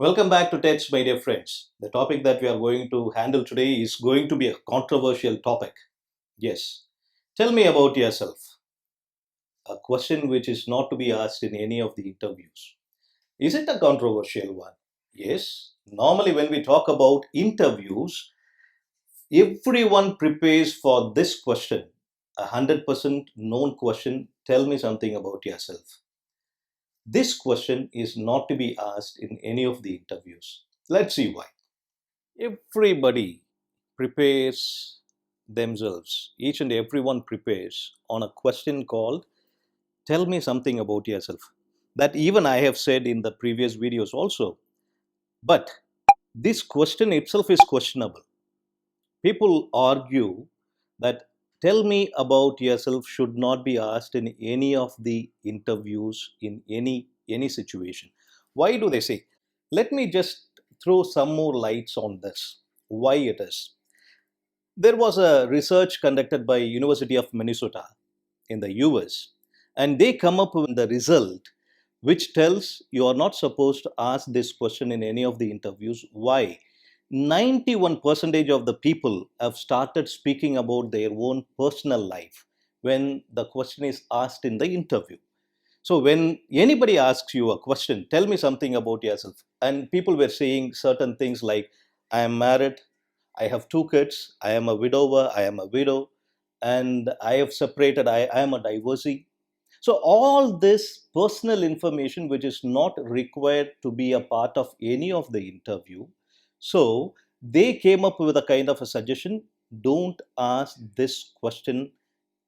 Welcome back to TEDs, my dear friends. The topic that we are going to handle today is going to be a controversial topic. Yes. Tell me about yourself. A question which is not to be asked in any of the interviews. Is it a controversial one? Yes. Normally, when we talk about interviews, everyone prepares for this question. 100% known question. Tell me something about yourself. This question is not to be asked in any of the interviews. Let's see why. Everybody prepares themselves, each and everyone prepares on a question called tell me something about yourself. That even I have said in the previous videos also. But this question itself is questionable. People argue that tell me about yourself should not be asked in any of the interviews in any situation. Why do they say? Let me just throw some more lights on this. Why it is? There was a research conducted by University of Minnesota in the US, and they come up with the result which tells you are not supposed to ask this question in any of the interviews. Why? 91% of the people have started speaking about their own personal life when the question is asked in the interview. So when anybody asks you a question, tell me something about yourself, and people were saying certain things like, I am married, I have two kids, I am a widower, I am a widow, and I have separated, I am a divorcee. So all this personal information which is not required to be a part of any of the interview. So they came up with a kind of a suggestion, don't ask this question,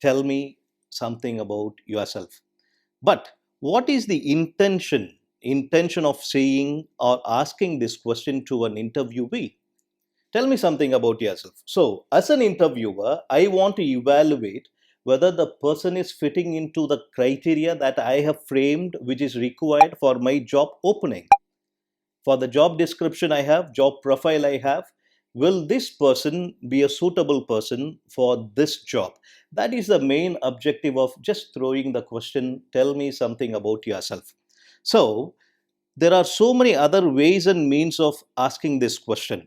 tell me something about yourself. But what is the intention of saying or asking this question to an interviewee? Tell me something about yourself. So, as an interviewer, I want to evaluate whether the person is fitting into the criteria that I have framed, which is required for my job opening. For the job description I have, job profile I have, will this person be a suitable person for this job? That is the main objective of just throwing the question, tell me something about yourself. So, there are so many other ways and means of asking this question.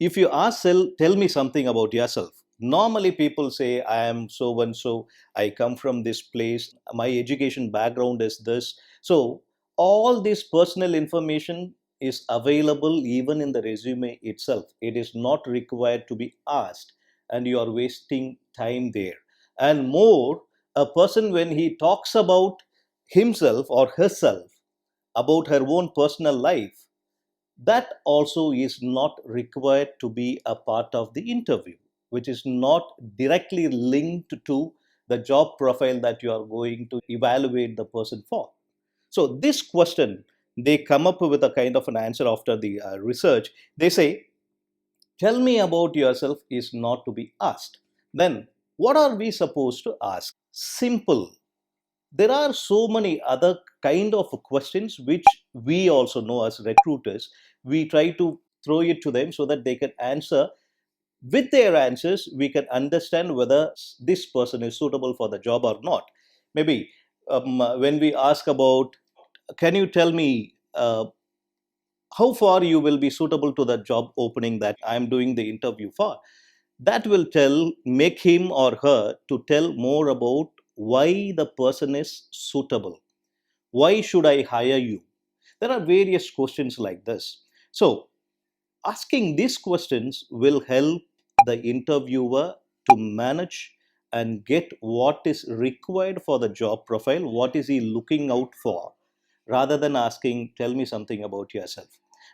If you ask, tell me something about yourself. Normally, people say, I am so and so, I come from this place, my education background is this. So, all this personal information is available even in the resume itself. It is not required to be asked, and you are wasting time there. And more, a person, when he talks about himself or herself, about her own personal life, that also is not required to be a part of the interview, which is not directly linked to the job profile that you are going to evaluate the person for. So, this question, they come up with a kind of an answer after the research. They say, tell me about yourself is not to be asked. Then, what are we supposed to ask? Simple. There are so many other kind of questions which we also know as recruiters. We try to throw it to them so that they can answer. With their answers we can understand whether this person is suitable for the job or not. Maybe when we ask about, can you tell me how far you will be suitable to the job opening that I'm doing the interview for, that will tell, make him or her to tell more about why the person is suitable. Why should I hire you? There are various questions like this. So asking these questions will help the interviewer to manage and get what is required for the job profile, what is he looking out for, rather than asking, tell me something about yourself.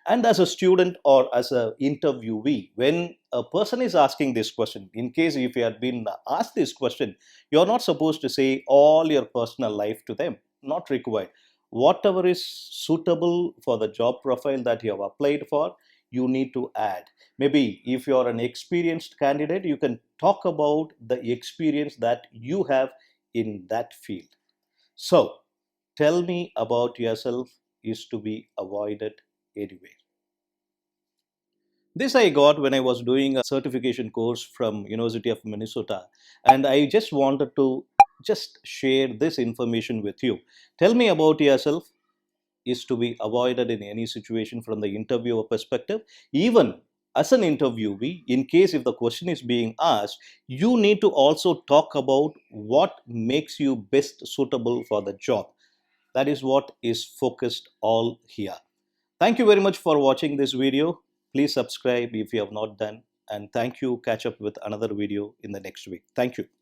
And as a student or as an interviewee, when a person is asking this question, in case if you had been asked this question, you're not supposed to say all your personal life to them. Not required. Whatever is suitable for the job profile that you have applied for, you need to add. Maybe if you're an experienced candidate, you can talk about the experience that you have in that field. So, tell me about yourself is to be avoided anyway. This I got when I was doing a certification course from University of Minnesota, and I just wanted to just share this information with you. Tell me about yourself is to be avoided in any situation from the interviewer perspective. Even as an interviewee, in case if the question is being asked, you need to also talk about what makes you best suitable for the job. That is what is focused all here. Thank you very much for watching this video. Please subscribe if you have not done. And thank you. Catch up with another video in the next week. Thank you.